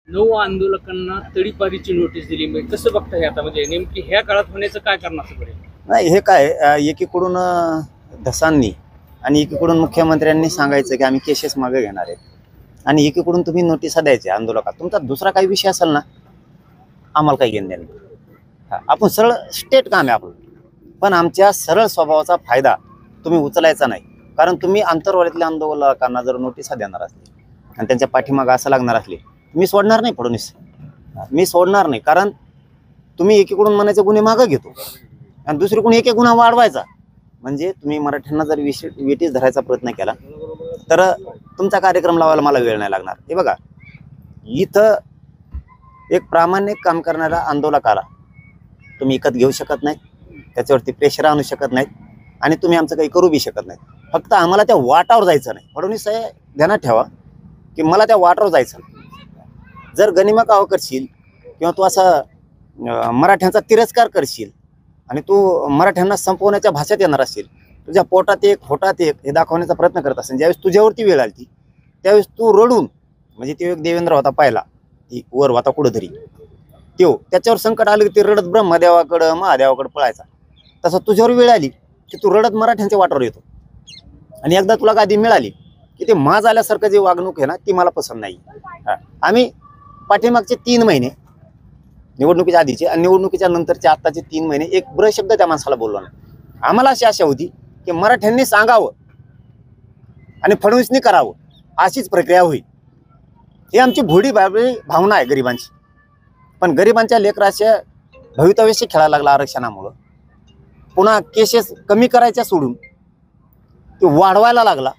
9 आंदोलकांना तडीपारीची नोटीस दिली. म्हणजे कसं बघताय आता, म्हणजे नेमकी ह्या काळात होण्याचं काय कारण असं पडेल? नाही, हे काय एकीकडून धसांनी आणि एकीकडून मुख्यमंत्र्यांनी सांगायचं की आम्ही केसेस मागे घेणार आहेत आणि एकीकडून तुम्ही नोटिसा द्यायच्या आंदोलकात. तुमचा दुसरा काही विषय असेल ना, आम्हाला काही घेणं देणं नाही. आपण सरळ स्टेट काम आहे आपलं, पण आमच्या सरळ स्वभावाचा फायदा तुम्ही उचलायचा नाही. कारण तुम्ही आंतरवालीतल्या आंदोलकांना जर नोटिसा देणार असली आणि त्यांच्या पाठीमागं असं लागणार असले, मी सोडणार नाही फडणवीस, मी सोडणार नाही. कारण तुम्ही एकीकडून म्हणायचे गुन्हे मागं घेतो आणि दुसरीकडून एक एक गुन्हा वाढवायचा. म्हणजे तुम्ही मराठ्यांना जर वेटीस धरायचा प्रयत्न केला तर तुमचा कार्यक्रम लावायला मला वेळ नाही लागणार. हे बघा, इथं एक प्रामाणिक काम करणाऱ्या आंदोलकाला तुम्ही विकत घेऊ शकत नाही, त्याच्यावरती प्रेशर आणू शकत नाहीत आणि तुम्ही आमचं काही करू बी शकत नाही. फक्त आम्हाला त्या वाटावर जायचं नाही. फडणवीस साहेब ध्यानात ठेवा की मला त्या वाटावर जायचं नाही. जर गनिमा काव करशील किंवा तू असा मराठ्यांचा तिरस्कार करशील आणि तू मराठ्यांना संपवण्याच्या भाषेत येणार असेल, तुझ्या पोटात एक होटात एक हे दाखवण्याचा प्रयत्न करत असेल, ज्यावेळेस तुझ्यावरती वेळ आली त्यावेळेस तू रडून, म्हणजे तो एक देवेंद्र होता पाहिला, ती वर होता कुठंतरी, त्याच्यावर संकट आलं की ते रडत ब्रह्मदेवाकडं महादेवाकडं पळायचा. तसं तुझ्यावर वेळ आली की तू रडत मराठ्यांच्या वाटावर येतो. आणि एकदा तुला गादी मिळाली की ते माज आल्यासारखं जे वागणूक आहे ना, ती मला पसंत नाही. आम्ही पाठीमागचे 3 महिने निवडणुकीच्या आधीचे आणि निवडणुकीच्या नंतरचे आत्ताचे 3 महिने एक ब्र शब्द त्या माणसाला बोललो नाही. आम्हाला अशी आशा होती की मराठ्यांनी सांगावं आणि फडणवीसनी करावं, अशीच प्रक्रिया होईल. ही आमची भोडी भावना आहे गरिबांची. पण गरिबांच्या लेकराच्या भवितव्याशी खेळायला लागला आरक्षणामुळं. पुन्हा केसेस कमी करायच्या सोडून ते वाढवायला लागला.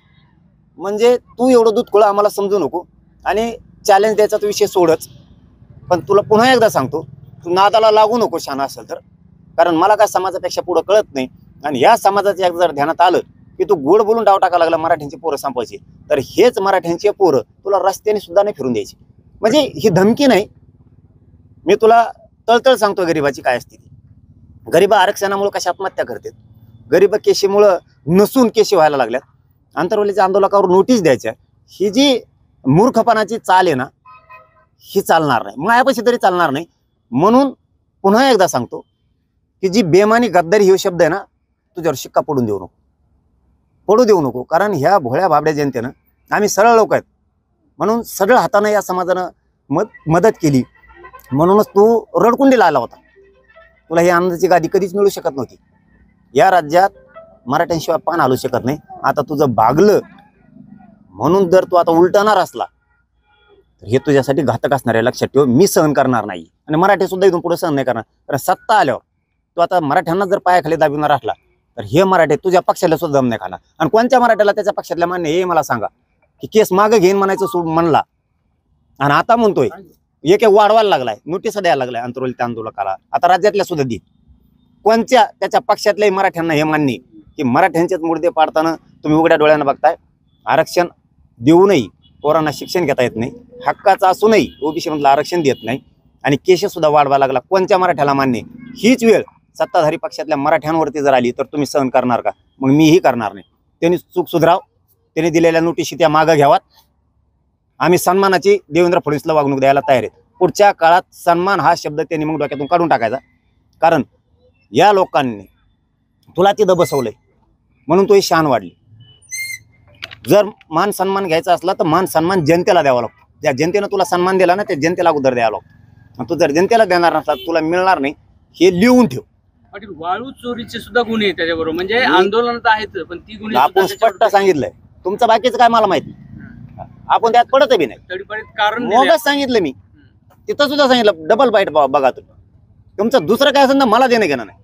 म्हणजे तू एवढं दूध खोळं आम्हाला समजू नको आणि चॅलेंज द्यायचा तो विषय सोडच. पण तुला पुन्हा एकदा सांगतो, तू नादाला लागू नको शहाणा असेल तर. कारण मला काय समाजापेक्षा पुढं कळत नाही. आणि ह्या समाजाच्या एकदा जर ध्यानात आलं की तू गोड बोलून डाव टाकायला लागला मराठ्यांची पोरं संपवायची, तर हेच मराठ्यांची पोरं तुला रस्त्याने सुद्धा नाही फिरून द्यायची. म्हणजे ही धमकी नाही, मी तुला तळतळ सांगतो गरिबाची काय असते ती. गरीब आरक्षणामुळे कशा आत्महत्या करतात, गरीब केशीमुळं नसून केशी व्हायला लागल्यात, आंतरवालीच्या आंदोलकावर नोटीस द्यायच्या, ही जी मूर्खपणाची चाल आहे ना, ही चालणार नाही, मायापाशी तरी चालणार नाही. म्हणून पुन्हा एकदा सांगतो की जी बेमानी गद्दारी हे शब्द आहे ना, तुझ्यावर शिक्का पडू देऊ नको. कारण ह्या भोळ्या भाबड्या जनतेनं, आम्ही सरळ लोक आहेत म्हणून सरळ हाताने या समाजानं मदत केली, म्हणूनच तू रडकुंडीला आला होता. तुला ही आनंदाची गादी कधीच मिळू शकत नव्हती. या राज्यात मराठ्यांशिवाय पान हलू शकत नाही. आता तुझं भागलं म्हणून जर तू आता उलटणार असला तर हे तुझ्यासाठी घातक असणार आहे. लक्षात ठेव, मी सहन करणार नाही आणि मराठी सुद्धा इथून पुढे सहन नाही करणार. कारण सत्ता आल्यावर तू आता मराठ्यांना जर पायाखाली दाबिणार असला तर हे मराठे तुझ्या पक्षाला सुद्धा दम नाही खाणार. आणि कोणत्या मराठ्याला त्याच्या पक्षातल्या मान्य हे मला सांगा की केस मागे घेईन म्हणायचं सोड म्हणला आणि आता म्हणतोय एक वाढवायला लागलाय, नोटीस द्यायला लागलाय आंतरवालीच्या आंदोलकाला. आता राज्यातल्या सुद्धा दे. कोणत्या त्याच्या पक्षातल्याही मराठ्यांना हे मान्य की मराठ्यांचेच मुर्दे पाडताना तुम्ही उघड्या डोळ्यानं बघताय. आरक्षण देऊनही पोरांना शिक्षण घेता येत नाही, हक्काचं असूनही ओबीसी मधलं आरक्षण देत नाही आणि केसेस सुद्धा वाढवायला लागला. कोणत्या मराठ्याला मान्य? हीच वेळ सत्ताधारी पक्षातल्या मराठ्यांवरती जर आली तर तुम्ही सहन करणार का? मग मीही करणार नाही. त्यांनी चूक सुधाराव, त्यांनी दिलेल्या नोटीशी त्या मागं घ्यावात. आम्ही सन्मानाची देवेंद्र फडणवीसला वागणूक द्यायला तयार आहेत. पुढच्या काळात सन्मान हा शब्द त्यांनी मग डोक्यातून काढून टाकायचा. कारण या लोकांनी तुला तिथं बसवलंय म्हणून तो शान वाढली. जर मान सन्मान घ्यायचा असला तर मान सन्मान जनतेला द्यावा लागतो. ज्या जनतेनं तुला सन्मान दिला ना, त्या जनतेला अगोदर द्यावा लागतो. तू जर जनतेला देणार नसला तुला मिळणार नाही, हे लिहून ठेव. पाटील, वाळू चोरीचे सुद्धा गुन्हे त्याच्याबरोबर, म्हणजे आंदोलनात आहेत पण ती गुन्हे आपण स्पष्ट सांगितलंय. तुमचं बाकीचं काय मला माहिती, आपण त्यात पडत बी नाही. तडीपारीत कारण मोगच सांगितलं मी, तिथं सुद्धा सांगितलं डबल बाईट बघा तुम्ही. तुमचं दुसरं काय असेल ना मला देणं घेणं नाही.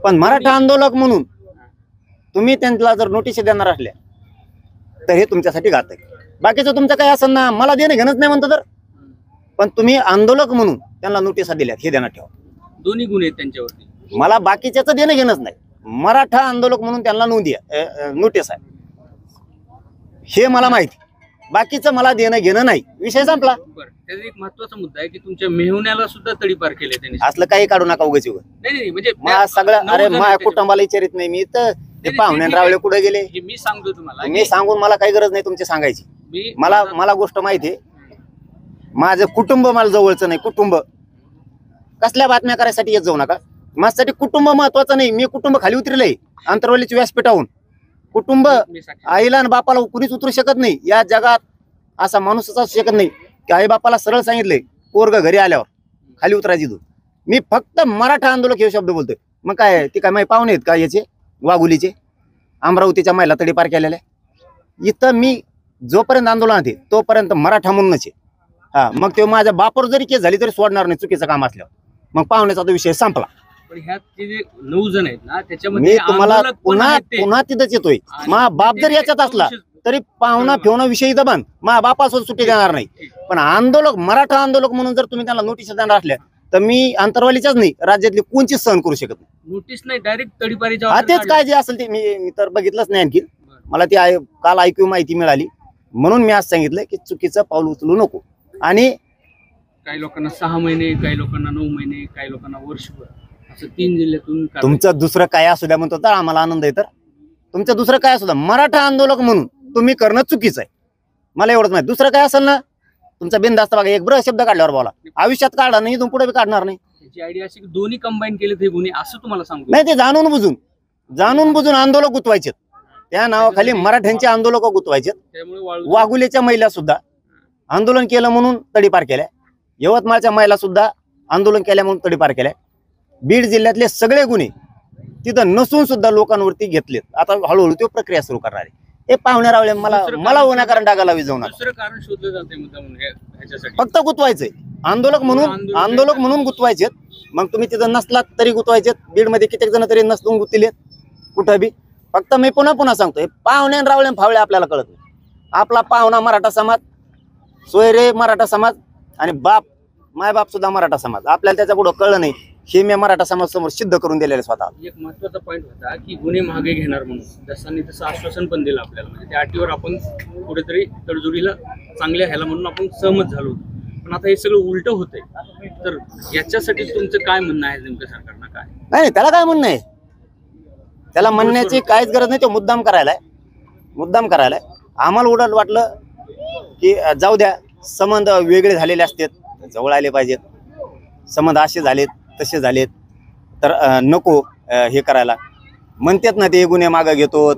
पण मराठा आंदोलक म्हणून तुम्ही त्यांना जर नोटीस देणार असल्या तर हे तुमच्यासाठी घातक आहे. बाकीचं तुमचं काय असेल ना मला देणं घेणंच नाही म्हणतो तर, पण तुम्ही आंदोलक म्हणून त्यांना नोटिसा दिल्यात हे देण्यात ठेवा. दोन्ही गुन्हे त्यांच्यावरती. मला बाकीच्याच देणं घेणंच नाही. मराठा आंदोलक म्हणून त्यांना नोटीस आहे हे मला माहिती. बाकीचं मला देणं घेणं नाही, विषय संपला. त्याचा एक महत्वाचा मुद्दा आहे की तुमच्या मेहुण्याला सुद्धा तडीपार केले त्यांनी. असलं काही काढू नका उगाच. नाही म्हणजे सगळं, अरे माझ्या कुटुंबाला विचारित नाही मी तर. ते पाहुणे रावळे कुठे गेले मी सांगतो तुम्हाला, मी सांगून मला काही गरज नाही तुमची सांगायची. मला गोष्ट माहिती आहे माझं कुटुंब मला जवळचं नाही. कुटुंब कसल्या बातम्या करायसाठी येत जाऊ नका. माझ्यासाठी कुटुंब महत्वाचं नाही. मी कुटुंब खाली उतरलंय आंतरवलीची व्यासपीठाहून. कुटुंब आईला आणि बापाला कुणीच उतरू शकत नाही या जगात. असा माणूसच असू शकत नाही की आई बापाला सरळ सांगितलंय पोरग घरी आल्यावर खाली उतरायची तू. मी फक्त मराठा आंदोलक हे शब्द बोलतोय. मग काय ती काय माझे पाहुणे आहेत का याचे वाघुलीचे अमरावतीच्या महिला तडीपार केलेल्या. इथं मी जोपर्यंत आंदोलनात आहे तोपर्यंत मराठा म्हणूनच आहे. हा मग ते माझ्या बापावर जरी केस झाली तरी सोडणार नाही चुकीचं काम असल्यावर. मग पाहुण्याचा तो विषय संपला. पण ह्यात ते जे 9 जण आहेत ना त्याच्यामध्ये मी तुम्हाला आंदोलक पण पुन्हा आहेत ते. पुन्हा तिथंच येतोय. आणि मा बाप ते जर याच्यात असला तरी पाहुणा फिवणा विषयी दबान मा बापासोबत सुट्टी देणार नाही. पण आंदोलक मराठा आंदोलक म्हणून जर तुम्ही त्यांना नोटीस देणार असल्या तर मी आंतरवालीच्याच नाही राज्यातली कोणचीच सहन करू शकत नाही. नोटीस नाही डायरेक्ट तडीपारीच्या हा order तेच काढल्या. काय जे असेल ते मी तर बघितलंच नाही आणखी. बरं. मला ती काल ऐकू माहिती मिळाली म्हणून मी आज सांगितलं की चुकीचं पाऊल उचलू नको. आणि काही लोकांना 6 महिने, काही लोकांना 9 महिने, काही लोकांना वर्षभर असं 3 जिल्ह्यातून कारवाई. तुमचं दुसरं काय असू द्या म्हणतो तर आम्हाला आनंद आहे. तर तुमचं दुसरं काय असू द्या मराठा आंदोलक म्हणून तुम्ही करणं चुकीचं आहे. मला एवढंच माहिती. दुसरं काय असेल ना तुमचा बिनधास्त बघा. एक ब्र शब्द काढल्यावर बोला. आयुष्यात काढा नाही इथून पुढे बी काढणार नाही. त्याची आयडिया अशी की दोन्ही कंबाईन केले ते गुन्हे असं तुम्हाला सांगतो. नाही ते जाणून बुजून आंदोलक गुतवायचे. त्या नावाखाली मराठ्यांचे आंदोलक गुतवायचे. त्यामुळे वाघुलेच्या महिला सुद्धा आंदोलन केलं म्हणून तडीपार केल्या. यवतमाळच्या महिला सुद्धा आंदोलन केल्या म्हणून तडीपार केल्या. बीड जिल्ह्यातले सगळे गुन्हे तिथं नसून सुद्धा लोकांवरती घेतलेत. आता हळूहळू तो प्रक्रिया सुरू करणार आहे. हे पाहुणे रावले मला विनाकारण डागाला विजावू नका. दुसरं कारण शोधलं जाते मुद्दा म्हणून ह्याच्यासाठी. फक्त गुतवायचंय. आंदोलक म्हणून गुतवायचे. मग तुम्ही तिथं नसलात तरी गुतवायचे. बीड मध्ये कित्येक जण तरी नसून गुतलेत कुठं बी. फक्त मी पुन्हा सांगतो हे पाहुणे रावळे फावळे आपल्याला कळत नाही. आपला पाहुणा मराठा समाज, सोयरे मराठा समाज आणि मायबाप सुद्धा मराठा समाज. आपल्याला त्याच्या पुढं कळलं नाही हे मी मराठा समाज समोर सिद्ध करून दिलेले स्वतः. एक महत्वाचा पॉईंट होता की गुन्हे मागे घेणार म्हणून जसांनी तसं आश्वासन पण दिलं आपल्याला. म्हणजे त्या अटीवर आपण कुठेतरी तडजोडीला चांगल्या ह्याला म्हणून आपण सहमत झालो. पण आता हे सगळं उलट होतंय. तर याच्यासाठी तुमचं काय म्हणणं आहे नेमकं सरकारनं काय? नाही त्याला काय म्हणणं आहे. त्याला म्हणण्याची काहीच गरज नाही. तो मुद्दाम करायलाय. आम्हाला उलट वाटलं की जाऊ द्या संबंध वेगळे झालेले असतात जवळ आले पाहिजेत. संबंध असे झालेत तसे झालेत तर नको हे करायला. म्हणतात ना ते गुन्हे मागं घेतो.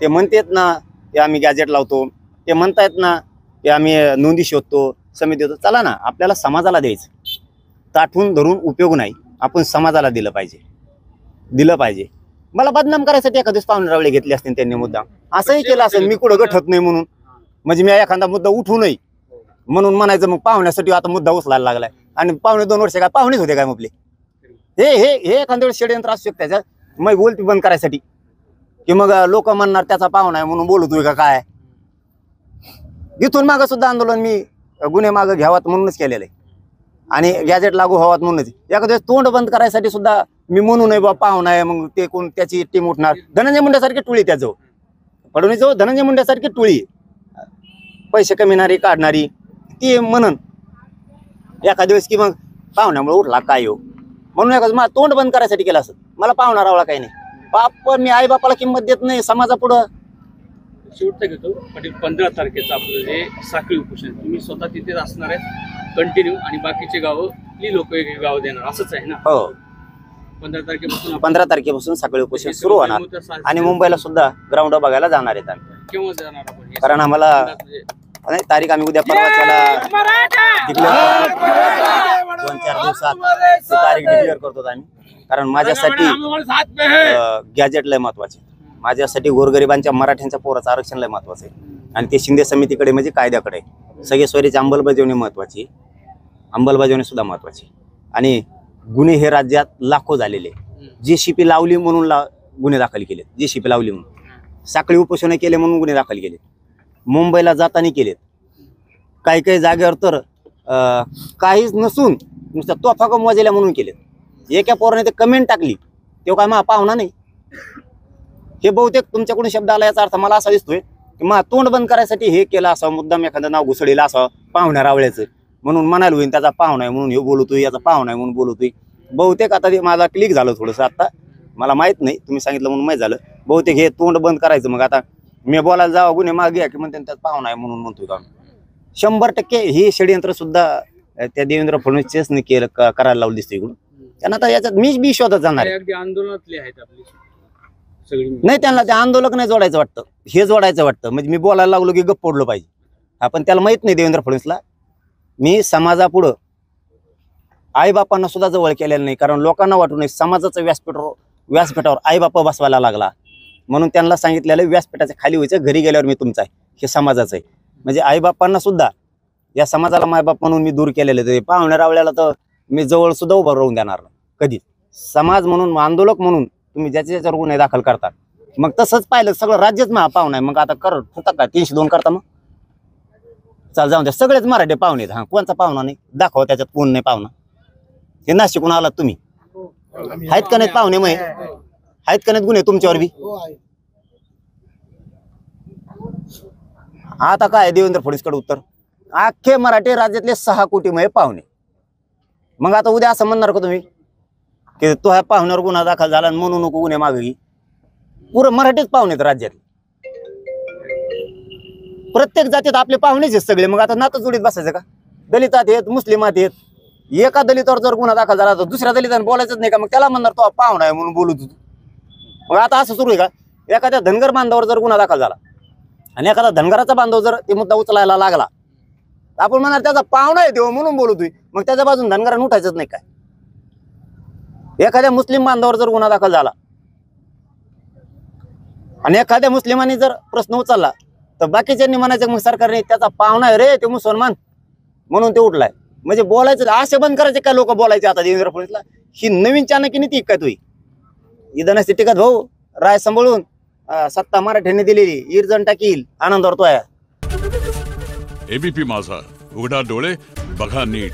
ते म्हणतात ना ते आम्ही गॅजेट लावतो. ते म्हणतायत ना ते आम्ही नोंदी शोधतो समिती देतो. चला ना आपल्याला समाजाला द्यायचं. ताठवून धरून उपयोग नाही. आपण समाजाला दिलं पाहिजे. मला बदनाम करायसाठी एखादेच पाहुणे रावळे घेतले असतील त्यांनी मुद्दा असंही केलं असेल. मी कुठं गठत नाही म्हणून म्हणजे मी एखादा मुद्दा उठू नाही म्हणून म्हणायचं. मग पाहुण्यासाठी आता मुद्दा उचलायला लागलाय. आणि पाहुणे 2 वर्ष काय पाहुणेच होते काय आपले. हे एखाद्या वेळेस षडयंत्र असू शकतं त्याच्यात. मग बोलती बंद करायसाठी की मग लोक म्हणणार त्याचा पाहुणा आहे म्हणून बोलतोय का काय. इथून मागं सुद्धा आंदोलन मी गुन्हे मागं घ्यावात म्हणूनच केलेलं आहे. आणि गॅजेट लागू व्हावात म्हणूनच. एखाद्या वेळेस तोंड बंद करायसाठी सुद्धा मी म्हणू नये बा पाहुणा आहे मग ते कोण त्याची टीम उठणार. धनंजय मुंड्यासारखी टोळी त्याजवळ फडणवीसजवळ धनंजय मुंड्यासारखी टोळी पैसे कमिणारी काढणारी ती म्हणन एखाद्या वेळेस की मग पाहुण्यामुळे उठला काय हो म्हणून एखादं मला तोंड बंद करायसाठी केलं असत. मला पाहुणा रावळा काही नाही. बाप मी आई बापाला किंमत देत नाही समाजापुढं. शेवटचा घेतो पाटील. 15 तारखेचं आपलं जे साखळी उपोषण तुम्ही स्वतः तिथेच असणार आहे कंटिन्यू आणि बाकीचे गावं लोक एक गाव देणार असंच आहे ना? हो 15 तारखेपासून सकाळी उपोषण सुरू होणार. आणि मुंबईला सुद्धा ग्राउंड बघायला जाणार आहेत आम्ही. केव्हा जाणार आपण? कारण आम्हाला नाही तारीख आम्ही उद्या परवाच्याला डिक्लेअर करतो. 2-4 दिवसात ती तारीख डिक्लेअर करतो आम्ही. कारण माझ्यासाठी गॅजेट लय महत्वाचे. माझ्यासाठी गोरगरिबांच्या मराठ्यांच्या पोराचं आरक्षण लय महत्वाचं आहे. आणि ते शिंदे समितीकडे म्हणजे कायद्याकडे सगळे सोयरीची अंमलबजावणी महत्वाची. अंमलबजावणी सुद्धा महत्वाची. आणि गुन्हे हे राज्यात लाखो झालेले. JCP लावली म्हणून गुन्हे दाखल केलेत. JCP लावली म्हणून साखळी उपोषण केले म्हणून गुन्हे दाखल केलेत. मुंबईला जाताना केलेत. काही जागेवर तर काहीच नसून नुसतं तोफा कमवाजेल्या म्हणून केलेत. एका पोराने ते कमेंट टाकली तेव्हा काय मा पाहुणा नाही. हे बहुतेक तुमच्याकडून शब्द आला याचा अर्थ मला असा दिसतोय की मा तोंड बंद करायसाठी हे केलं असं. मुद्दाम एखादं नाव घुसळीला असं पाहुण्या रावळ्याचं म्हणून म्हणायला होईल त्याचा पाहुणा आहे म्हणून हे बोलतोय याचा पाहुणा आहे म्हणून बोलतोय. बहुतेक आता ते माझा क्लिक झालं थोडंसं. आता मला माहित नाही तुम्ही सांगितलं म्हणून माहीत झालं. बहुतेक हे तोंड बंद करायचं. मग आता मी बोलायला जावं गुन्हे मागे की म्हणते त्यात पाहुणा आहे म्हणून म्हणतोय का. 100% हे षडयंत्र सुद्धा त्या देवेंद्र फडणवीसच केलं करायला लावलं दिसतं इकडून. त्यांना आता याच्यात मीच बी शोधत जाणार आहे. हे अगदी आंदोलनातले आहेत आपली सगळी. नाही, त्यांना ते आंदोलक नाही जोडायचं वाटतं, हे जोडायचं वाटतं. म्हणजे मी बोलायला लागलो की गप्प पडलो पाहिजे. आपण त्याला माहित नाही देवेंद्र फडणवीसला मी समाजापुढं आईबापांना सुद्धा जवळ केलेलं नाही. कारण लोकांना वाटू नये समाजाचं व्यासपीठावर आईबापा बसवायला लागला म्हणून त्यांना सांगितलेलं व्यासपीठाच्या खाली व्हायचं, घरी गेल्यावर मी तुमचा आहे, हे समाजाचं आहे. म्हणजे आईबापांना सुद्धा या समाजाला मायबाप म्हणून मी दूर केलेलं आहे. पाहुण्या रावळ्याला तर मी जवळ सुद्धा उभं राहून देणार नाही कधीच. समाज म्हणून आंदोलक म्हणून तुम्ही ज्याच्यावर गुन्हे दाखल करता, मग तसंच पाहिलं सगळं राज्यच पाहुणा आहे. मग आता कर होता का 302 करता? मग चाल जाऊन द्या, सगळेच मराठी पाहुणे आहेत. हा, कोणचा पाहुणा नाही दाखवा त्याच्यात, कोण नाही पाहुणा. हे नाशिकून आलात तुम्ही, आहेत का नाहीत पाहुणे? मग आहेत का नाहीत गुन्हे तुमच्यावर बी? आता काय देवेंद्र फडणवीसकडे उत्तर, अख्खे मराठी राज्यातले 6 कोटी मय पाहुणे. मग आता उद्या असं म्हणणार का तुम्ही की तो ह्या पाहुण्यावर गुन्हा दाखल झाला म्हणू नको गुन्हे मागे? पुरं मराठीच पाहुणे आहेत राज्यात, प्रत्येक जातीत आपले पाहुणेच आहेत सगळे. मग आता नातं जोडीत बसायचं का? दलितात आहेत, मुस्लिमात आहेत. एका दलितावर जर गुन्हा दाखल झाला तर दुसऱ्या दलिताने बोलायचंच नाही का? मग त्याला म्हणणार तो पाहुणा आहे म्हणून बोलू तू. मग आता असं सुरू आहे का? एखाद्या धनगर बांधावर जर गुन्हा दाखल झाला आणि एखादा धनगराचा बांधव जर ते मुद्दा उचलायला लागला, आपण म्हणणार त्याचा पाहुणा आहे देव म्हणून बोलू तुम्ही. मग त्याच्या बाजून धनगराने उठायचंच नाही काय? एखाद्या मुस्लिम बांधावर जर गुन्हा दाखल झाला आणि एखाद्या मुस्लिमांनी जर प्रश्न उचलला तर बाकीच्यांनी म्हणायचं मग सरकारने त्याचा पाहुणा आहे रे ते मुसलमान म्हणून ते उठलाय. म्हणजे बोलायचं आशे बंद करायचे काय लोक बोलायचे आता देवेंद्र फडणवीसला? ही नवीन चाणक्य नीती काय तुही? इथं नसते टिकत भाऊ, राय सांभाळून सत्ता मराठ्यांनी दिलेली इरजण टाकील आनंदावर तो आहे. एबीपी माझा, उघडा डोळे बघा नीट.